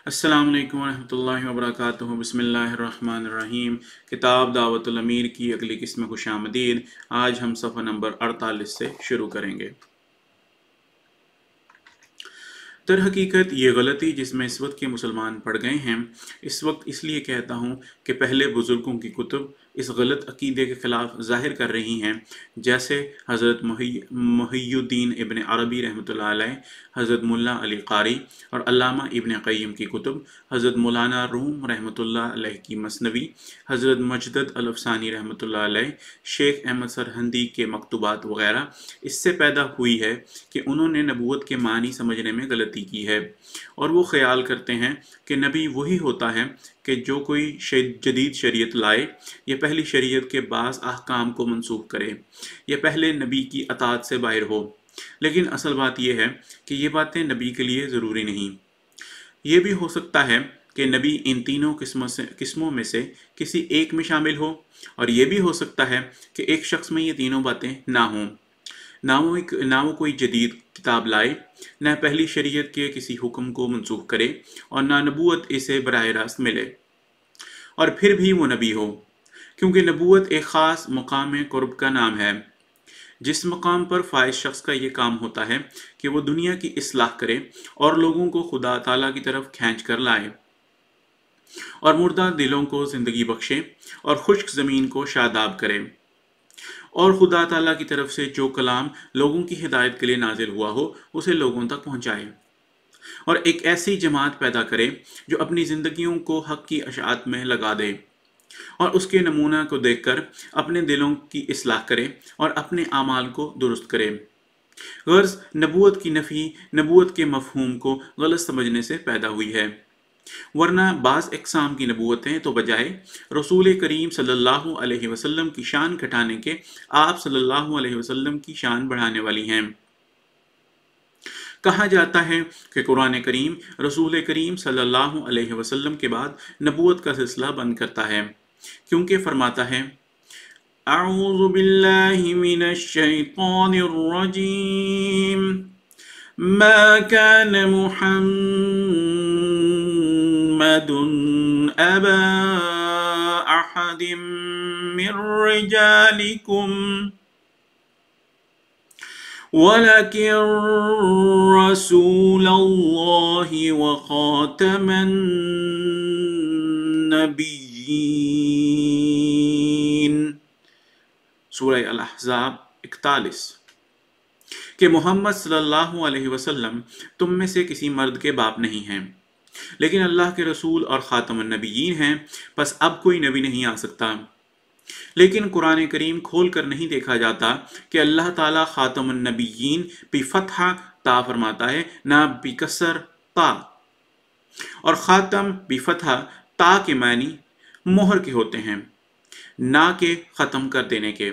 السلام علیکم ورحمۃ اللہ وبرکاتہ۔ بسم اللہ الرحمن الرحیم۔ کتاب دعوت الامیر کی اگلی قسم میں خوش آمدید۔ آج ہم صفحہ نمبر 48 سے شروع کریں گے۔ در حقیقت یہ غلطی جس میں اس وقت کے مسلمان پڑ گئے ہیں، اس وقت اس لیے کہتا ہوں کہ پہلے بزرگوں کی کتب اس غلط عقیدے کے خلاف ظاہر کر رہی ہیں، جیسے حضرت محی الدین ابن عربی رحمۃ اللہ علیہ، حضرت ملا علی قاری اور علامہ ابن قیم کی کتب، حضرت مولانا روم رحمۃ اللہ علیہ کی مثنوی، حضرت مجدد الافسانی رحمۃ اللہ علیہ، شیخ احمد سرہندی کے مکتوبات وغیرہ۔ اس سے پیدا ہوئی ہے کہ انہوں نے نبوت کے معنی سمجھنے میں غلطی کی ہے، اور وہ خیال کرتے ہیں کہ نبی وہی ہوتا ہے کہ جو کوئی جدید شریعت لائے، یا پہلی شریعت کے بعض احکام کو منسوخ کرے، یا پہلے نبی کی اطاعت سے باہر ہو۔ لیکن اصل بات یہ ہے کہ یہ باتیں نبی کے لیے ضروری نہیں۔ یہ بھی ہو سکتا ہے کہ نبی ان تینوں قسموں میں سے کسی ایک میں شامل ہو، اور یہ بھی ہو سکتا ہے کہ ایک شخص میں یہ تینوں باتیں نہ ہوں۔ نہ وہ کوئی جدید کتاب لائے، نہ پہلی شریعت کے کسی حکم کو منسوخ کرے، اور نہ نبوت اسے براہ راست ملے، اور پھر بھی وہ نبی ہو، کیونکہ نبوت ایک خاص مقام قرب کا نام ہے۔ جس مقام پر فائز شخص کا یہ کام ہوتا ہے کہ وہ دنیا کی اصلاح کرے اور لوگوں کو خدا تعالیٰ کی طرف کھینچ کر لائے، اور مردہ دلوں کو زندگی بخشے، اور خشک زمین کو شاداب کرے، اور خدا تعالیٰ کی طرف سے جو کلام لوگوں کی ہدایت کے لیے نازل ہوا ہو اسے لوگوں تک پہنچائے، اور ایک ایسی جماعت پیدا کرے جو اپنی زندگیوں کو حق کی اشاعت میں لگا دے، اور اس کے نمونہ کو دیکھ کر اپنے دلوں کی اصلاح کرے اور اپنے اعمال کو درست کرے۔ غرض نبوت کی نفی نبوت کے مفہوم کو غلط سمجھنے سے پیدا ہوئی ہے، ورنہ بعض اقسام کی نبوتیں تو بجائے رسول کریم صلی اللہ علیہ وسلم کی شان گھٹانے کے آپ صلی اللہ علیہ وسلم کی شان بڑھانے والی ہیں۔ کہا جاتا ہے کہ قرآن کریم رسول کریم صلی اللہ علیہ وسلم کے بعد نبوت کا سلسلہ بند کرتا ہے، کیونکہ فرماتا ہے اعوذ باللہ من الشیطان الرجیم ما كان محمد ابا احد من رجالکم وَلَكِنْ رَسُولَ اللَّهِ وَخَاتَمَ النَّبِيِّينَ۔ سورہ الاحزاب 41۔ کہ محمد صلی اللہ علیہ وسلم تم میں سے کسی مرد کے باپ نہیں ہیں، لیکن اللہ کے رسول اور خاتم النبیین ہیں، پس اب کوئی نبی نہیں آ سکتا۔ لیکن قرآن کریم کھول کر نہیں دیکھا جاتا کہ اللہ تعالیٰ خاتم النبیین بفتح تا فرماتا ہے، نہ بکسر تا، اور خاتم بفتح تا کے معنی مہر کے ہوتے ہیں، نہ کہ ختم کر دینے کے،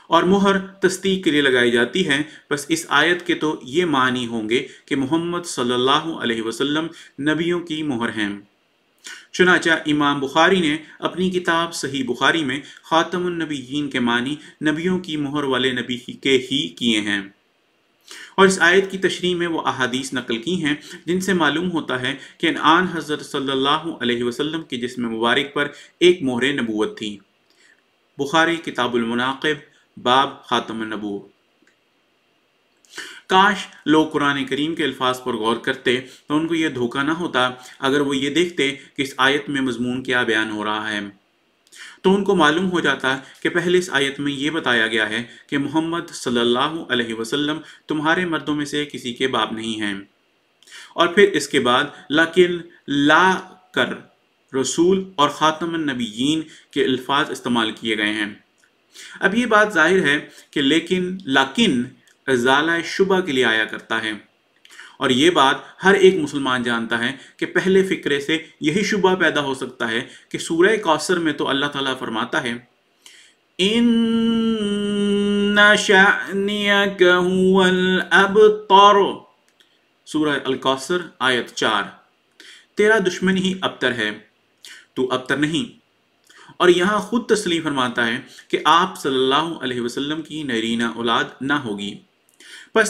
اور مہر تصدیق کے لیے لگائی جاتی ہے۔ بس اس آیت کے تو یہ معنی ہوں گے کہ محمد صلی اللہ علیہ وسلم نبیوں کی مہر ہیں۔ چنانچہ امام بخاری نے اپنی کتاب صحیح بخاری میں خاتم النبیین کے معنی نبیوں کی مہر والے نبی کے ہی کیے ہیں، اور اس آیت کی تشریح میں وہ احادیث نقل کی ہیں جن سے معلوم ہوتا ہے کہ آن حضرت صلی اللہ علیہ وسلم کے جسم مبارک پر ایک مہر نبوت تھی۔ بخاری کتاب المناقب باب خاتم النبوہ۔ کاش لوگ قرآن کریم کے الفاظ پر غور کرتے تو ان کو یہ دھوکہ نہ ہوتا اگر وہ یہ دیکھتے کہ اس آیت میں مضمون کیا بیان ہو رہا ہے۔ تو ان کو معلوم ہو جاتا کہ پہلے اس آیت میں یہ بتایا گیا ہے کہ محمد صلی اللہ علیہ وسلم تمہارے مردوں میں سے کسی کے باپ نہیں ہیں، اور پھر اس کے بعد لیکن لا کر رسول اور خاتم النبیین کے الفاظ استعمال کیے گئے ہیں۔ اب یہ بات ظاہر ہے کہ لیکن ازالہ شبہ کے لیے آیا کرتا ہے، اور یہ بات ہر ایک مسلمان جانتا ہے کہ پہلے فکرے سے یہی شبہ پیدا ہو سکتا ہے کہ سورہ کوثر میں تو اللہ تعالیٰ فرماتا ہے اِنَّ شَأْنِيَكَ هُوَ الْأَبْتَرُ، سورہ الکوثر آیت 4، تیرا دشمن ہی ابتر ہے، تو ابتر نہیں۔ اور یہاں خود تسلیم فرماتا ہے کہ آپ صلی اللہ علیہ وسلم کی نرینہ اولاد نہ ہوگی، بس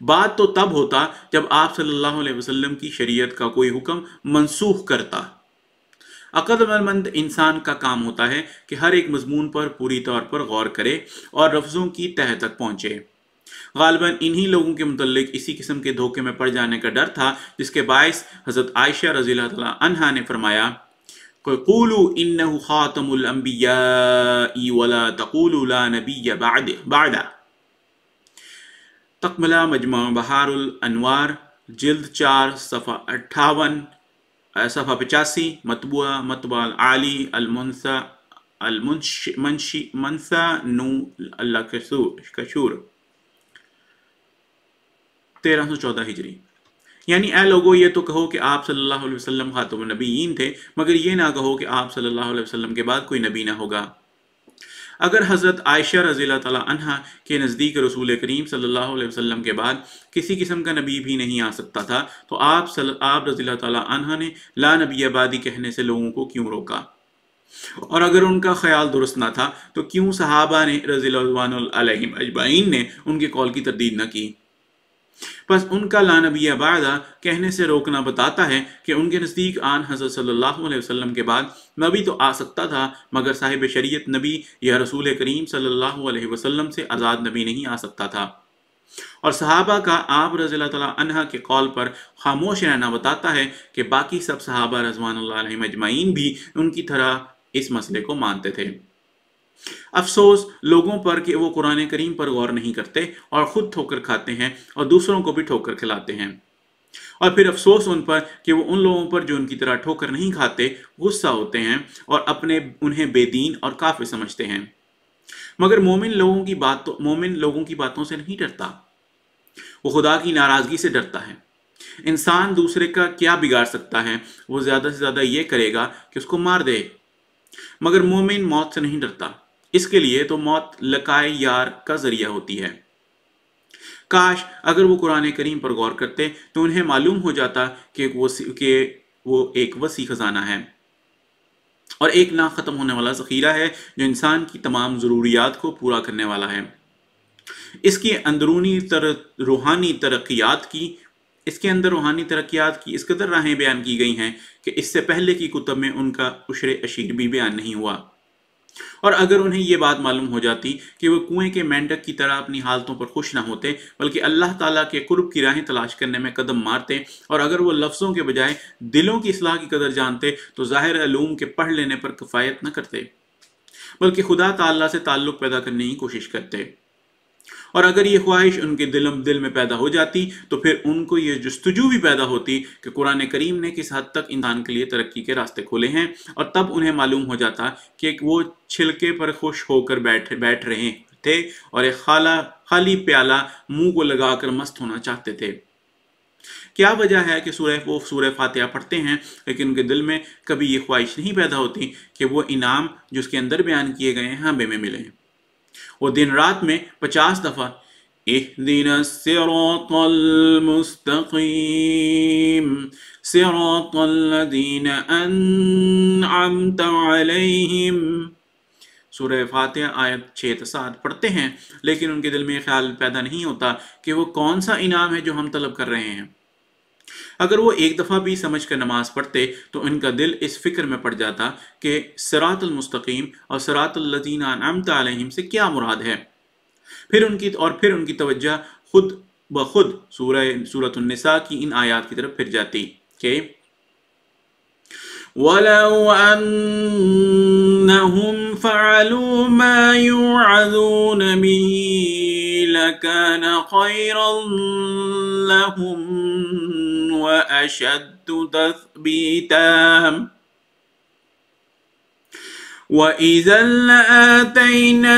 بات تو تب ہوتا جب آپ صلی اللہ علیہ وسلم کی شریعت کا کوئی حکم منسوخ کرتا۔ عقل مند انسان کا کام ہوتا ہے کہ ہر ایک مضمون پر پوری طور پر غور کرے اور لفظوں کی تہہ تک پہنچے۔ غالباً انہی لوگوں کے متعلق اسی قسم کے دھوکے میں پڑ جانے کا ڈر تھا جس کے باعث حضرت عائشہ رضی اللہ تعالیٰ عنہا نے فرمایا قولوا انہ خاتم الانبیاء ولا تقولوا لا نبی بعد۔ تکملہ مجمع بحار الانوار جلد 4 صفحہ 58 صفحہ 85 مطبوعہ العالی منسا نو اللہ کشور 1314 ہجری۔ یعنی اے لوگو یہ تو کہو کہ آپ صلی اللہ علیہ وسلم خاتم النبیین تھے، مگر یہ نہ کہو کہ آپ صلی اللہ علیہ وسلم کے بعد کوئی نبی نہ ہوگا۔ اگر حضرت عائشہ رضی اللہ تعالیٰ عنہ کے نزدیک رسول کریم صلی اللہ علیہ وسلم کے بعد کسی قسم کا نبی بھی نہیں آ سکتا تھا تو آپ رضی اللہ تعالیٰ عنہ نے لا نبی بعدی کہنے سے لوگوں کو کیوں روکا؟ اور اگر ان کا خیال درست نہ تھا تو کیوں صحابہ نے رضی اللہ علیہم اجمعین نے ان کے قول کی تردید نہ کی؟ پس ان کا لا نبی بعدہ کہنے سے روکنا بتاتا ہے کہ ان کے نزدیک آن حضرت صلی اللہ علیہ وسلم کے بعد نبی تو آ سکتا تھا مگر صاحب شریعت نبی یا رسول کریم صلی اللہ علیہ وسلم سے آزاد نبی نہیں آ سکتا تھا۔ اور صحابہ کا آپ رضی اللہ تعالیٰ عنہ کے قول پر خاموش رہنا بتاتا ہے کہ باقی سب صحابہ رضوان اللہ علیہم اجمعین بھی ان کی طرح اس مسئلے کو مانتے تھے۔ افسوس لوگوں پر کہ وہ قرآن کریم پر غور نہیں کرتے اور خود ٹھوکر کھاتے ہیں اور دوسروں کو بھی ٹھوکر کھلاتے ہیں، اور پھر افسوس ان پر کہ وہ ان لوگوں پر جو ان کی طرح ٹھوکر نہیں کھاتے غصہ ہوتے ہیں اور انہیں بے دین اور کافر سمجھتے ہیں۔ مگر مومن لوگوں کی باتوں سے نہیں ڈرتا، وہ خدا کی ناراضگی سے ڈرتا ہے۔ انسان دوسرے کا کیا بگاڑ سکتا ہے؟ وہ زیادہ سے زیادہ یہ کرے گا کہ اس کو مار دے، مگر مومن موت سے نہیں ڈرتا، اس کے لیے تو موت لقائے یار کا ذریعہ ہوتی ہے۔ کاش اگر وہ قرآن کریم پر غور کرتے تو انہیں معلوم ہو جاتا کہ وہ ایک وسیع خزانہ ہے اور ایک نہ ختم ہونے والا ذخیرہ ہے جو انسان کی تمام ضروریات کو پورا کرنے والا ہے۔ اس کے اندر روحانی ترقیات کی اس قدر راہیں بیان کی گئی ہیں کہ اس سے پہلے کی کتب میں ان کا عشر اشیر بھی بیان نہیں ہوا۔ اور اگر انہیں یہ بات معلوم ہو جاتی کہ وہ کنویں کے مینڈک کی طرح اپنی حالتوں پر خوش نہ ہوتے بلکہ اللہ تعالیٰ کے قرب کی راہیں تلاش کرنے میں قدم مارتے، اور اگر وہ لفظوں کے بجائے دلوں کی اصلاح کی قدر جانتے تو ظاہر علوم کے پڑھ لینے پر کفایت نہ کرتے بلکہ خدا تعالیٰ سے تعلق پیدا کرنے کی کوشش کرتے۔ اور اگر یہ خواہش ان کے دل میں پیدا ہو جاتی تو پھر ان کو یہ جستجو بھی پیدا ہوتی کہ قرآن کریم نے کس حد تک انسان کے لیے ترقی کے راستے کھولے ہیں، اور تب انہیں معلوم ہو جاتا کہ وہ چھلکے پر خوش ہو کر بیٹھ رہے تھے اور ایک خالی پیالہ منہ کو لگا کر مست ہونا چاہتے تھے۔ کیا وجہ ہے کہ سورہ فاتحہ پڑھتے ہیں لیکن ان کے دل میں کبھی یہ خواہش نہیں پیدا ہوتی کہ وہ انعام جو اس کے اندر بیان کیے گئے ہیں ہمیں ملیں؟ وہ دن رات میں 50 دفعہ اہدنا الصراط المستقیم صراط الذین انعمت علیہم سورہ فاتحہ آیت 6-7 پڑھتے ہیں، لیکن ان کے دل میں یہ خیال پیدا نہیں ہوتا کہ وہ کون سا انعام ہے جو ہم طلب کر رہے ہیں۔ اگر وہ ایک دفعہ بھی سمجھ کر نماز پڑھتے تو ان کا دل اس فکر میں پڑ جاتا کہ صراط المستقیم اور صراط الذین انعمت علیہم سے کیا مراد ہے۔ پھر ان کی توجہ خود بخود سورۃ النساء کی ان آیات کی طرف پھر جاتی کہ وَلَوْ أَنَّهُمْ فَعَلُوا مَا يُوعَظُونَ بِهِ لَكَانَ خَيْرًا لَهُمْ وَأَشَدُّ تَثْبِيتًا وَإِذًا لَآتَيْنَاهُمْ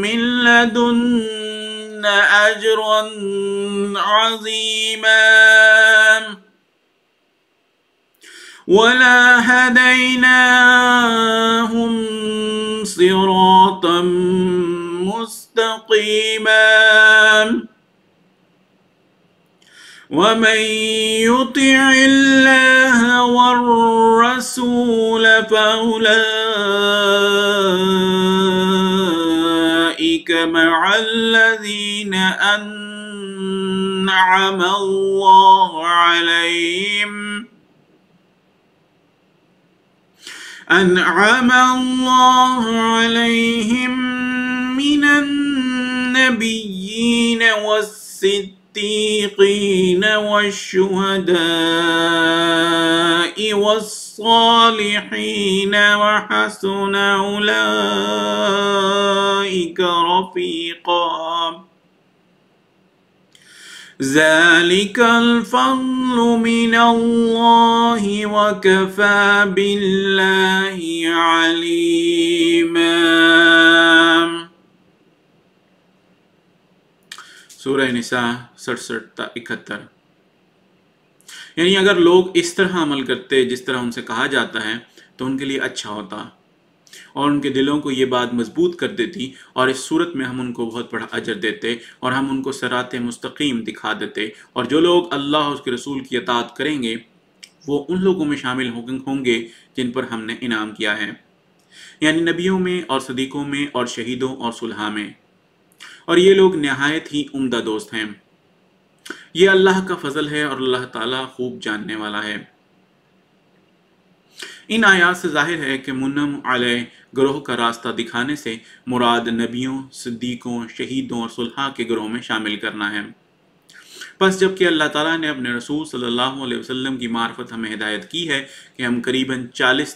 مِنْ لَدُنَّا أَجْرًا عَظِيمًا وَلَهَدَيْنَاهُمْ صِرَاطًا مُسْتَقِيمًا وَمَنْ يُطِعِ اللَّهَ وَالرَّسُولَ فَأُولَئِكَ مع الذين أنعم الله عليهم من النبيين والصديقين والشهداء والصالحين وحسن أولئك رفيقا ذلك الفضل من الله وكفى بالله عليما۔ سورہ نساء 67-71۔ یعنی اگر لوگ اس طرح عمل کرتے جس طرح ان سے کہا جاتا ہے تو ان کے لیے اچھا ہوتا اور ان کے دلوں کو یہ بات مضبوط کر دیتی، اور اس صورت میں ہم ان کو بہت بڑا اجر دیتے اور ہم ان کو صراط مستقیم دکھا دیتے، اور جو لوگ اللہ اور اس کے رسول کی اطاعت کریں گے وہ ان لوگوں میں شامل ہوں گے جن پر ہم نے انعام کیا ہے، یعنی نبیوں میں اور صدیقوں میں اور شہیدوں اور صلحاء میں، اور یہ لوگ نہایت ہی عمدہ دوست ہیں۔ یہ اللہ کا فضل ہے اور اللہ تعالیٰ خوب جاننے والا ہے۔ ان آیات سے ظاہر ہے کہ منعم علیہ گروہ کا راستہ دکھانے سے مراد نبیوں، صدیقوں، شہیدوں اور صلحاء کے گروہ میں شامل کرنا ہے۔ پس جب کہ اللہ تعالیٰ نے اپنے رسول صلی اللہ علیہ وسلم کی معرفت ہمیں ہدایت کی ہے کہ ہم قریباً 40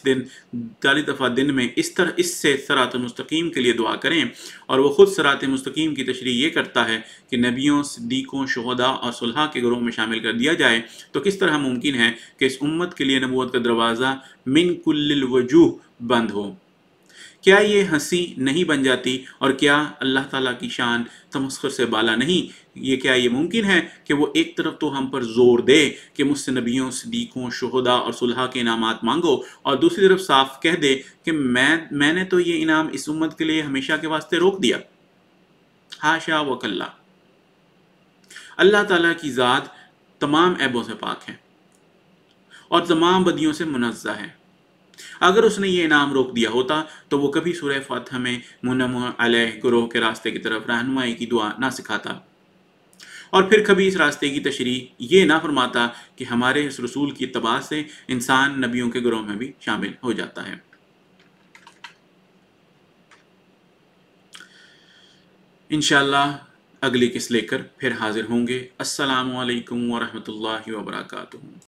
دفعہ دن میں اس سے صراط مستقیم کے لیے دعا کریں، اور وہ خود صراط مستقیم کی تشریح یہ کرتا ہے کہ نبیوں، صدیقوں، شہداء اور صلحاء کے گروہ میں شامل کر دیا جائے، تو کس طرح ممکن ہے کہ اس امت کے لیے نبوت کا دروازہ من کل الوجوہ بند ہو؟ کیا یہ ہنسی نہیں بن جاتی؟ اور کیا اللہ تعالیٰ کی شان تمسخر سے بالا نہیں؟ کیا یہ ممکن ہے کہ وہ ایک طرف تو ہم پر زور دے کہ مجھ سے نبیوں، صدیقوں، شہداء اور صلحاء کے انعامات مانگو، اور دوسری طرف صاف کہہ دے کہ میں نے تو یہ انعام اس امت کے لیے ہمیشہ کے واسطے روک دیا؟ حاشا وکلا، اللہ تعالیٰ کی ذات تمام عیبوں سے پاک ہے اور تمام بدیوں سے منزہ ہے۔ اگر اس نے یہ انعام روک دیا ہوتا تو وہ کبھی سورہ فاتحہ میں منعم علیہ گروہ کے راستے کی طرف رہنمائی کی دعا نہ سکھاتا، اور پھر کبھی اس راستے کی تشریح یہ نہ فرماتا کہ ہمارے اس رسول کی اتباع سے انسان نبیوں کے گروہ میں بھی شامل ہو جاتا ہے۔ انشاءاللہ اگلی قسط لے کر پھر حاضر ہوں گے۔ السلام علیکم ورحمۃ اللہ وبرکاتہ۔